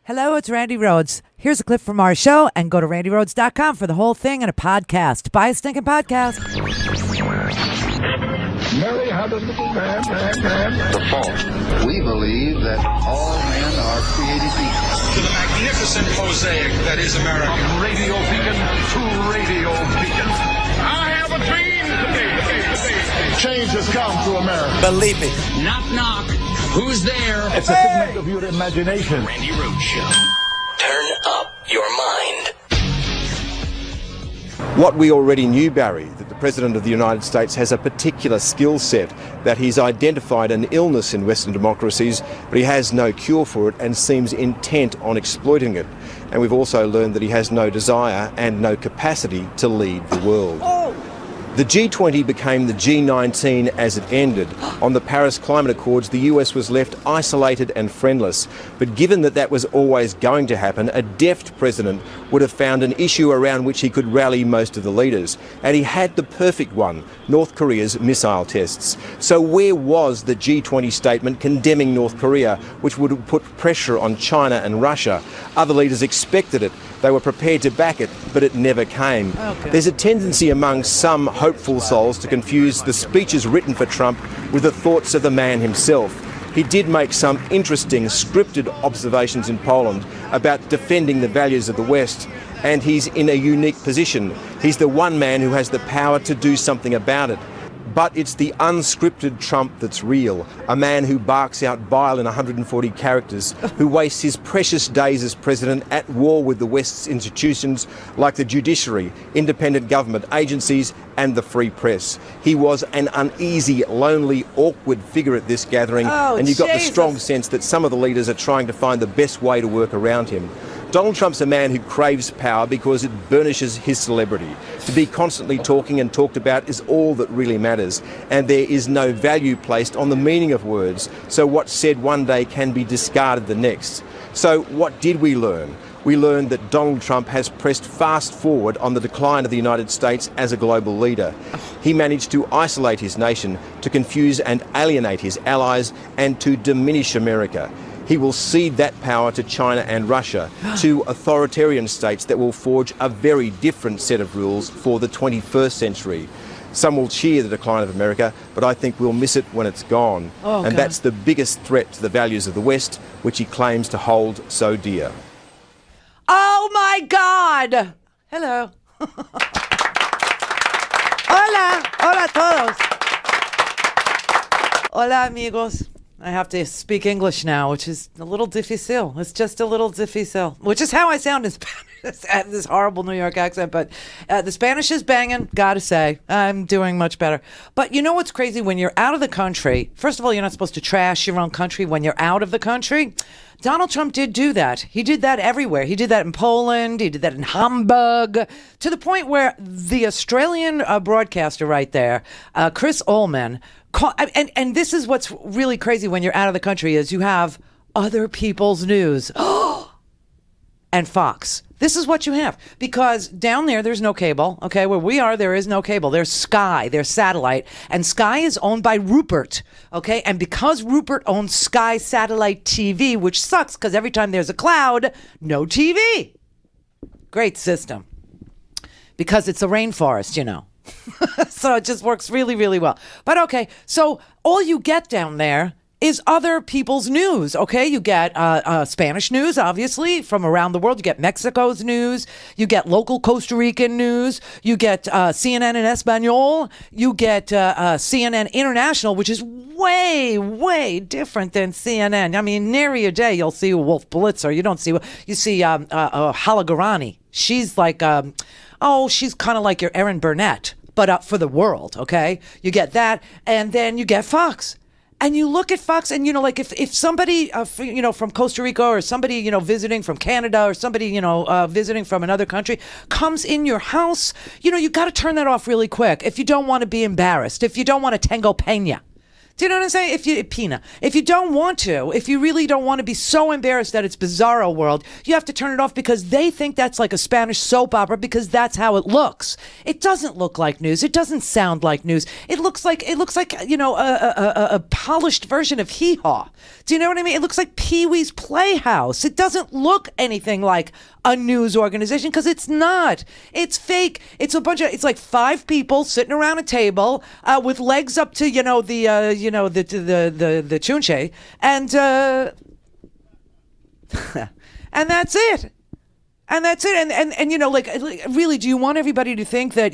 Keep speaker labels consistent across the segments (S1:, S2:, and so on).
S1: Hello, it's Randi Rhodes. Here's a clip from our show, and go to randyrhodes.com for the whole thing and a podcast. Buy a stinking podcast.
S2: Mary had a little man.
S3: The fault. We believe that all men are created equal.
S4: To the magnificent mosaic that is America.
S2: From radio beacon to radio beacon. I have a dream today. Change has come to America.
S5: Believe me.
S6: Knock, knock. Who's there?
S2: It's a figment of your imagination.
S6: Randi Rhodes Show.
S5: Turn up your mind.
S7: What we already knew, Barry, that the President of the United States has a particular skill set, that he's identified an illness in Western democracies, but he has no cure for it and seems intent on exploiting it. And we've also learned that he has no desire and no capacity to lead the world. The G20 became the G19 as it ended. On the Paris Climate Accords, the US was left isolated and friendless. But given that that was always going to happen, a deft president would have found an issue around which he could rally most of the leaders. And he had the perfect one, North Korea's missile tests. So where was the G20 statement condemning North Korea, which would have put pressure on China and Russia? Other leaders expected it. They were prepared to back it, but it never came. Okay. There's a tendency among some hopeful souls to confuse the speeches written for Trump with the thoughts of the man himself. He did make some interesting scripted observations in Poland about defending the values of the West, and he's in a unique position. He's the one man who has the power to do something about it. But it's the unscripted Trump that's real, a man who barks out bile in 140 characters, who wastes his precious days as president at war with the West's institutions like the judiciary, independent government agencies and the free press. He was an uneasy, lonely, awkward figure at this gathering, and you got the strong sense that some of the leaders are trying to find the best way to work around him. Donald Trump's a man who craves power because it burnishes his celebrity. To be constantly talking and talked about is all that really matters, and there is no value placed on the meaning of words, so what's said one day can be discarded the next. So what did we learn? We learned that Donald Trump has pressed fast forward on the decline of the United States as a global leader. He managed to isolate his nation, to confuse and alienate his allies, and to diminish America. He will cede that power to China and Russia, two authoritarian states that will forge a very different set of rules for the 21st century. Some will cheer the decline of America, but I think we'll miss it when it's gone. And that's the biggest threat to the values of the West, which he claims to hold so dear.
S1: Oh, my God. Hello. Hola. Hola todos. Hola, amigos. I have to speak English now, which is a little difficile. It's just a little difficile, which is how I sound in Spanish. I have this horrible New York accent, but the Spanish is banging, gotta say. I'm doing much better. But you know what's crazy? When you're out of the country, first of all, you're not supposed to trash your own country when you're out of the country. Donald Trump did do that. He did that everywhere. He did that in Poland. He did that in Hamburg, to the point where the Australian broadcaster right there, Chris Ullman, and this is what's really crazy when you're out of the country is you have other people's news and Fox. This is what you have, because down there's no cable. Okay, where we are, there is no cable. There's Sky, there's satellite, and Sky is owned by Rupert. Okay, and because Rupert owns Sky Satellite TV, which sucks because every time there's a cloud, no TV. Great system, because it's a rainforest, you know. So it just works really, really well. But okay, so all you get down there is other people's news, okay? You get Spanish news, obviously, from around the world. You get Mexico's news. You get local Costa Rican news. You get CNN in Espanol. You get CNN International, which is way, way different than CNN. I mean, nary a day you'll see Wolf Blitzer. You don't see, you see Halagarani. She's like, she's kind of like your Erin Burnett, but for the world, okay? You get that, and then you get Fox. And you look at Fox and, you know, like if somebody, from Costa Rica or somebody, visiting from Canada or somebody, visiting from another country comes in your house, you got to turn that off really quick if you don't want to be embarrassed, if you don't want to Tango Pena. Do you know what I'm saying? If you don't want to, if you really don't want to be so embarrassed that it's bizarro world, you have to turn it off because they think that's like a Spanish soap opera because that's how it looks. It doesn't look like news. It doesn't sound like news. It looks like a polished version of Hee Haw. Do you know what I mean? It looks like Pee-wee's Playhouse. It doesn't look anything like a news organization because it's not. It's fake. It's like 5 people sitting around a table with legs up to the chunche and and that's it. And that's it. And really, do you want everybody to think that,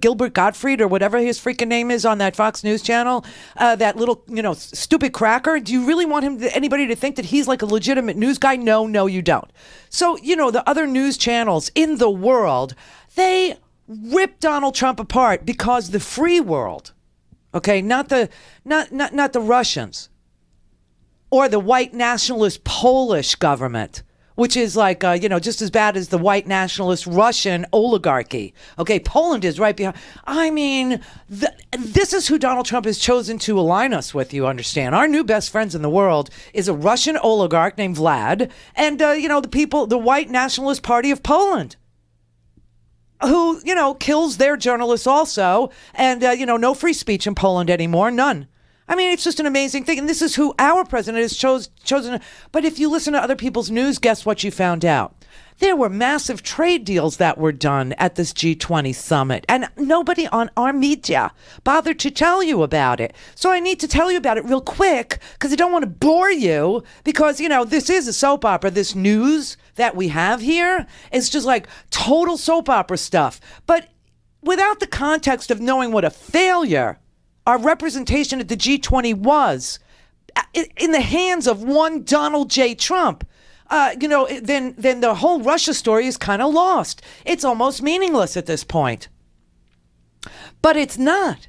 S1: Gilbert Gottfried or whatever his freaking name is on that Fox News channel, that little, stupid cracker? Do you really want anybody to think that he's like a legitimate news guy? No, you don't. So, the other news channels in the world, they rip Donald Trump apart because the free world, okay, not the Russians or the white nationalist Polish government, which is like, just as bad as the white nationalist Russian oligarchy. Okay, Poland is right behind. I mean, this is who Donald Trump has chosen to align us with, you understand. Our new best friends in the world is a Russian oligarch named Vlad and, the white nationalist party of Poland, who, kills their journalists also. And, no free speech in Poland anymore, none. I mean, it's just an amazing thing. And this is who our president has chosen. But if you listen to other people's news, guess what you found out? There were massive trade deals that were done at this G20 summit. And nobody on our media bothered to tell you about it. So I need to tell you about it real quick because I don't want to bore you because, this is a soap opera. This news that we have here is just like total soap opera stuff. But without the context of knowing what a failure our representation at the G20 was in the hands of one Donald J. Trump, then the whole Russia story is kind of lost. It's almost meaningless at this point. But it's not.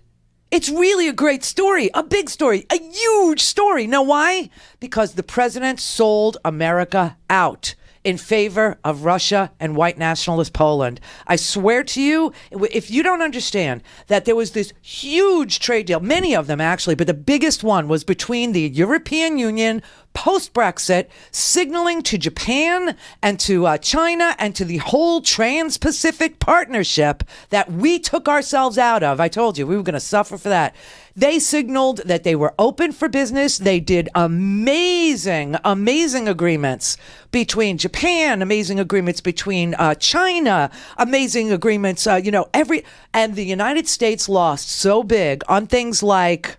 S1: It's really a great story, a big story, a huge story. Know why? Because the president sold America out in favor of Russia and white nationalist Poland. I swear to you, if you don't understand that there was this huge trade deal, many of them actually, but the biggest one was between the European Union post-Brexit, signaling to Japan and to China and to the whole Trans-Pacific Partnership that we took ourselves out of. I told you we were going to suffer for that. They signaled that they were open for business. They did amazing agreements between Japan, amazing agreements between China, amazing agreements, and the United States lost so big on things like,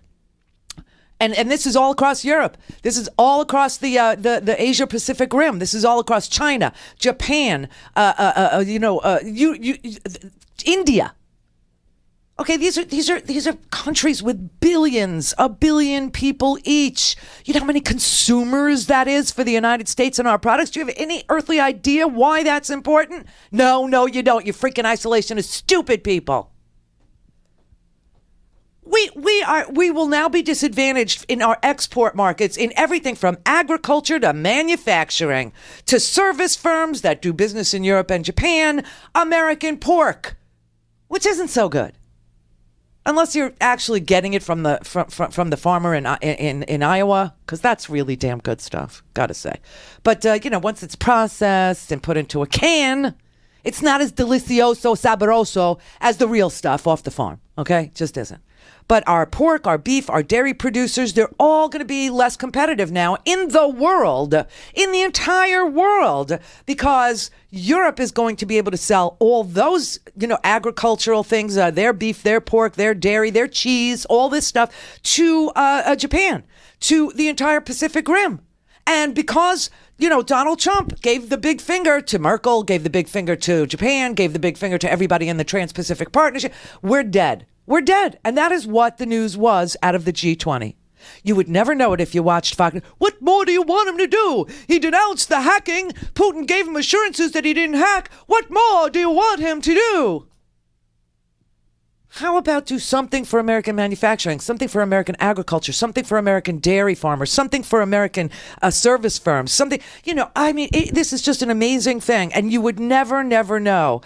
S1: and this is all across Europe. This is all across the Asia Pacific Rim. This is all across China, Japan, India. Okay, these are countries with billions, 1 billion people each. You know how many consumers that is for the United States and our products? Do you have any earthly idea why that's important? No, you don't. You freaking isolationist, stupid people. We will now be disadvantaged in our export markets in everything from agriculture to manufacturing to service firms that do business in Europe and Japan, American pork, which isn't so good. Unless you're actually getting it from the farmer in Iowa, because that's really damn good stuff, gotta say. But once it's processed and put into a can, it's not as delicioso, sabroso as the real stuff off the farm. Okay, just isn't. But our pork, our beef, our dairy producers, they're all going to be less competitive now in the world, in the entire world, because Europe is going to be able to sell all those, agricultural things, their beef, their pork, their dairy, their cheese, all this stuff to Japan, to the entire Pacific Rim. And because, Donald Trump gave the big finger to Merkel, gave the big finger to Japan, gave the big finger to everybody in the Trans-Pacific Partnership, we're dead. We're dead. And that is what the news was out of the G20. You would never know it if you watched Fox. What more do you want him to do? He denounced the hacking. Putin gave him assurances that he didn't hack. What more do you want him to do? How about do something for American manufacturing, something for American agriculture, something for American dairy farmers, something for American service firms, something, this is just an amazing thing. And you would never know.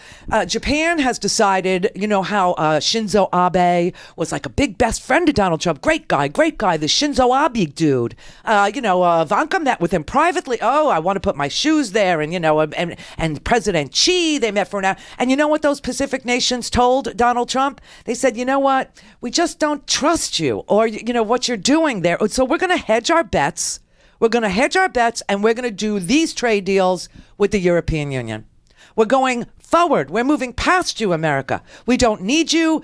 S1: Japan has decided, how Shinzo Abe was like a big best friend of Donald Trump. Great guy, the Shinzo Abe dude. Ivanka met with him privately. Oh, I want to put my shoes there. And President Xi, they met for an hour. And you know what those Pacific nations told Donald Trump? They said, you know what? We just don't trust you or, what you're doing there. So we're going to hedge our bets. We're going to hedge our bets and we're going to do these trade deals with the European Union. We're going forward. We're moving past you, America. We don't need you.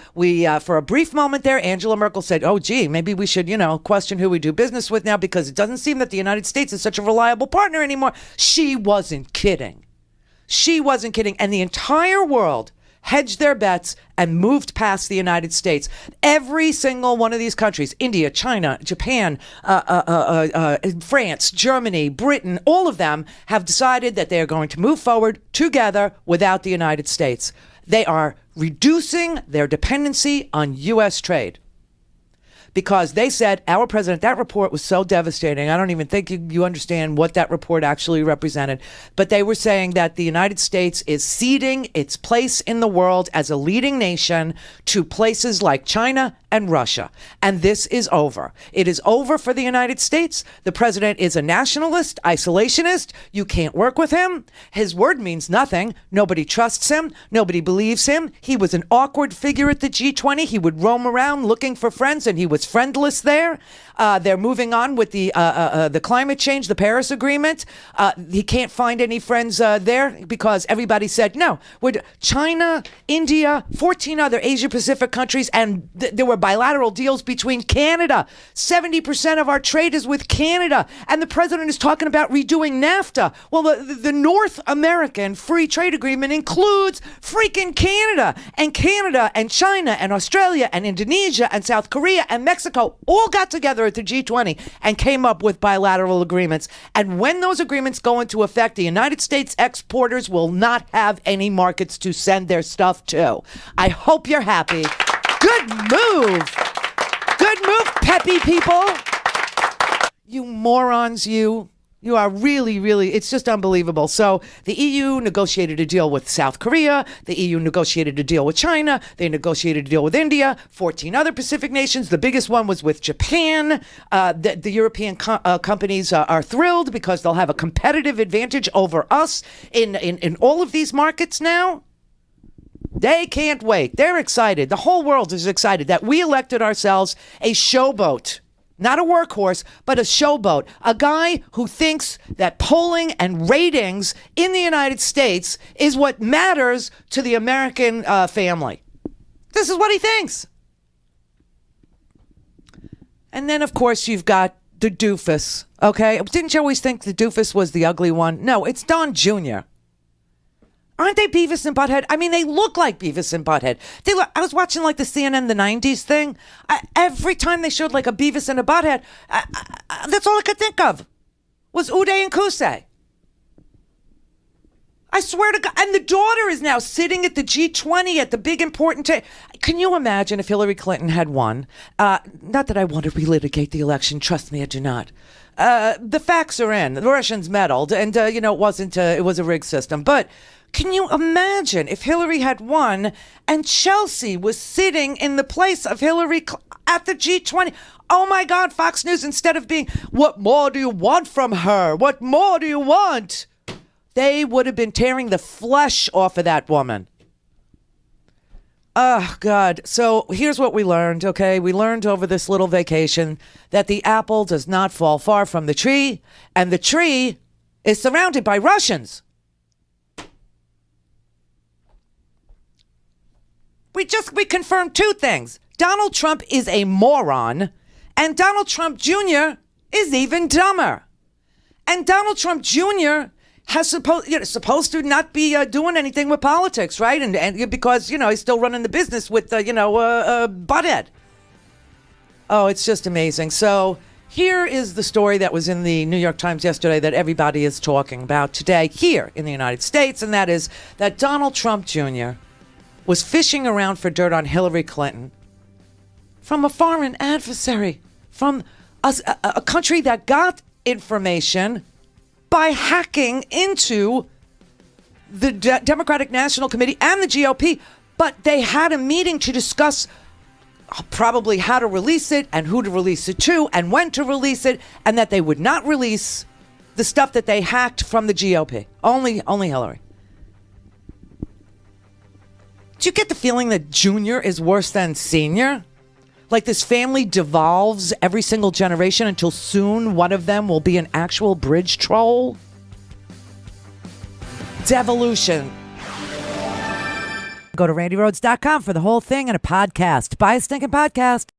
S1: For a brief moment there, Angela Merkel said, oh, gee, maybe we should, question who we do business with now because it doesn't seem that the United States is such a reliable partner anymore. She wasn't kidding. And the entire world hedged their bets and moved past the United States. Every single one of these countries, India, China, Japan, France, Germany, Britain, all of them have decided that they are going to move forward together without the United States. They are reducing their dependency on U.S. trade. Because they said, our president, that report was so devastating. I don't even think you understand what that report actually represented. But they were saying that the United States is ceding its place in the world as a leading nation to places like China and Russia. And this is over. It is over for the United States. The president is a nationalist, isolationist. You can't work with him. His word means nothing. Nobody trusts him. Nobody believes him. He was an awkward figure at the G20. He would roam around looking for friends, and he was friendless there. They're moving on with the climate change, the Paris Agreement. He can't find any friends there because everybody said no. China, India, 14 other Asia-Pacific countries, and there were bilateral deals between Canada. 70% of our trade is with Canada, and the president is talking about redoing NAFTA. Well, the North American Free Trade Agreement includes freaking Canada and China and Australia and Indonesia and South Korea and Mexico all got together at the G20 and came up with bilateral agreements. And when those agreements go into effect, the United States exporters will not have any markets to send their stuff to. I hope you're happy. Good move. Good move, peppy people. You morons, you. You are really, it's just unbelievable. So the EU negotiated a deal with South Korea. The EU negotiated a deal with China. They negotiated a deal with India, 14 other Pacific nations. The biggest one was with Japan. The European companies are thrilled because they'll have a competitive advantage over us in all of these markets now. They can't wait. They're excited. The whole world is excited that we elected ourselves a showboat. Not a workhorse, but a showboat. A guy who thinks that polling and ratings in the United States is what matters to the American family. This is what he thinks. And then, of course, you've got the doofus, okay? Didn't you always think the doofus was the ugly one? No, it's Don Jr. Aren't they Beavis and Butthead? I mean, they look like Beavis and Butthead. I was watching like the CNN the 90s thing. Every time they showed like a Beavis and a Butthead, that's all I could think of was Uday and Kusei. I swear to God. And the daughter is now sitting at the G20 at the big important table. Can you imagine if Hillary Clinton had won? Not that I want to relitigate the election. Trust me, I do not. The facts are in. The Russians meddled, and it was a rigged system. But can you imagine if Hillary had won and Chelsea was sitting in the place of Hillary at the G20? Oh my God, Fox News, instead of being, what more do you want from her? What more do you want? They would have been tearing the flesh off of that woman. Oh, God. So here's what we learned, okay? We learned over this little vacation that the apple does not fall far from the tree, and the tree is surrounded by Russians. We confirmed two things. Donald Trump is a moron, and Donald Trump Jr. is even dumber. And Donald Trump Jr. has supposed to not be doing anything with politics, right? And because he's still running the business with Butthead. Oh, it's just amazing. So here is the story that was in the New York Times yesterday that everybody is talking about today here in the United States, and that is that Donald Trump Jr. was fishing around for dirt on Hillary Clinton from a foreign adversary, from a country that got information by hacking into the Democratic National Committee and the GOP. But they had a meeting to discuss probably how to release it and who to release it to and when to release it, and that they would not release the stuff that they hacked from the GOP. Only Hillary. Do you get the feeling that junior is worse than senior? Like this family devolves every single generation until soon one of them will be an actual bridge troll? Devolution. Go to randyrhodes.com for the whole thing and a podcast. Buy a stinking podcast.